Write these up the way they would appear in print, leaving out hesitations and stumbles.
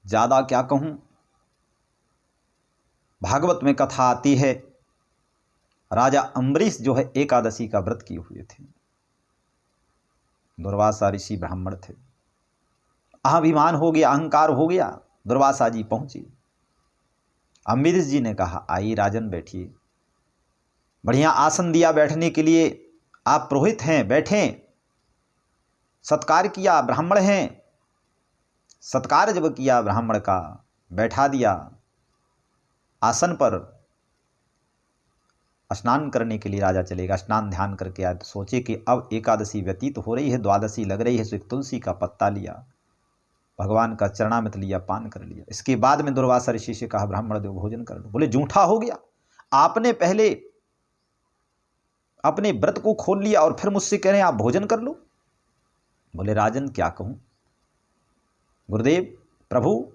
ज़्यादा क्या कहूँ। भागवत में कथा आती है, राजा अम्बरीश जो है एकादशी का व्रत किए हुए थे। दुर्वासा ऋषि ब्राह्मण थे। अभिमान हो गया, अहंकार हो गया। दुर्वासा जी पहुंचे। अम्बरीश जी ने कहा, आइए राजन बैठिए। बढ़िया आसन दिया बैठने के लिए। आप पुरोहित हैं, बैठें। सत्कार किया, ब्राह्मण हैं। सत्कार जब किया ब्राह्मण का, बैठा दिया आसन पर। स्नान करने के लिए राजा चलेगा। स्नान ध्यान करके आए तो सोचे कि अब एकादशी व्यतीत हो रही है, द्वादशी लग रही है। सो एक तुलसी का पत्ता लिया, भगवान का चरणामृत लिया, पान कर लिया। इसके बाद में दुर्वासा ऋषि से कहा, ब्राह्मण देव भोजन कर लो। बोले, झूठा हो गया, आपने पहले अपने व्रत को खोल लिया और फिर मुझसे कह रहे हैं आप भोजन कर लो। बोले, राजन क्या कहूं गुरुदेव, प्रभु,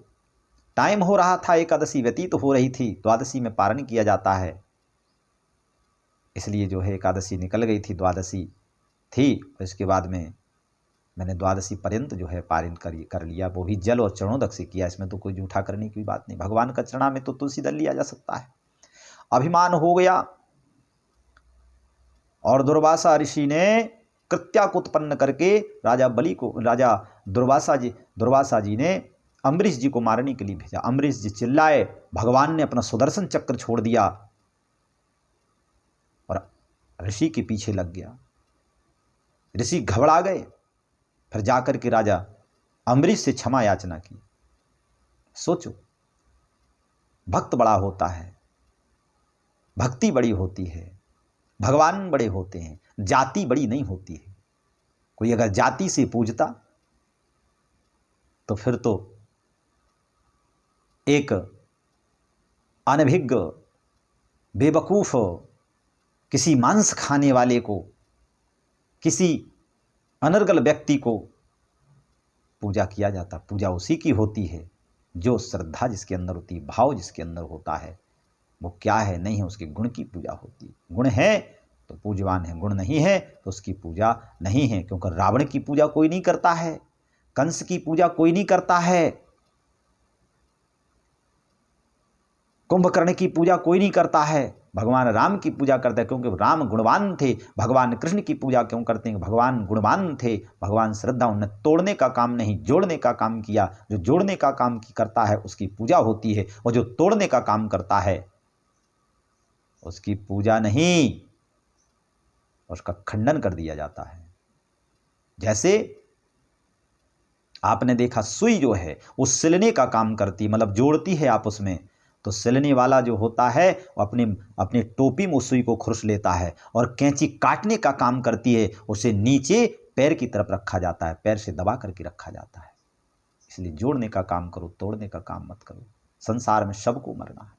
टाइम हो रहा था, एकादशी व्यतीत हो रही थी, द्वादशी में पारण किया जाता है, इसलिए जो है एकादशी निकल गई थी, द्वादशी थी। और इसके बाद में मैंने द्वादशी पर्यंत जो है पारण कर लिया, वो भी जल और चरणोदक से किया। इसमें तो कोई जूठा करने की बात नहीं। भगवान का चरणा में तो तुलसी दल लिया जा सकता है। अभिमान हो गया और दुर्वासा ऋषि ने कृत्या को उत्पन्न करके राजा दुर्वासा जी ने अम्बरीश जी को मारने के लिए भेजा। अम्बरीश जी चिल्लाए, भगवान ने अपना सुदर्शन चक्र छोड़ दिया और ऋषि के पीछे लग गया। ऋषि घबरा गए। फिर जाकर के राजा अम्बरीश से क्षमा याचना की। सोचो, भक्त बड़ा होता है, भक्ति बड़ी होती है, भगवान बड़े होते हैं, जाति बड़ी नहीं होती है। कोई अगर जाति से पूजता तो फिर तो एक अनभिज्ञ, बेवकूफ, किसी मांस खाने वाले को, किसी अनर्गल व्यक्ति को पूजा किया जाता। पूजा उसी की होती है जो श्रद्धा जिसके अंदर होती है, भाव जिसके अंदर होता है। वो क्या है नहीं है, उसके गुण की पूजा होती है। गुण है तो पूजवान है, गुण नहीं है तो उसकी पूजा नहीं है। क्योंकि रावण की पूजा कोई नहीं करता है, कंस की पूजा कोई नहीं करता है, कुंभकर्ण की पूजा कोई नहीं करता है। भगवान राम की पूजा करते हैं क्योंकि राम गुणवान थे। भगवान कृष्ण की पूजा क्यों करते हैं? भगवान गुणवान थे। भगवान श्रद्धा, उन्होंने तोड़ने का काम नहीं, जोड़ने का काम किया। जो जोड़ने का काम करता है उसकी पूजा होती है, और जो तोड़ने का काम करता है उसकी पूजा नहीं, उसका खंडन कर दिया जाता है। जैसे आपने देखा, सुई जो है वो सिलने का काम करती, मतलब जोड़ती है आपस में। तो सिलने वाला जो होता है वो अपने टोपी में उस सुई को खुरस लेता है, और कैंची काटने का काम करती है, उसे नीचे पैर की तरफ रखा जाता है, पैर से दबा करके रखा जाता है। इसलिए जोड़ने का काम करो, तोड़ने का काम मत करो। संसार में सबको मरना है।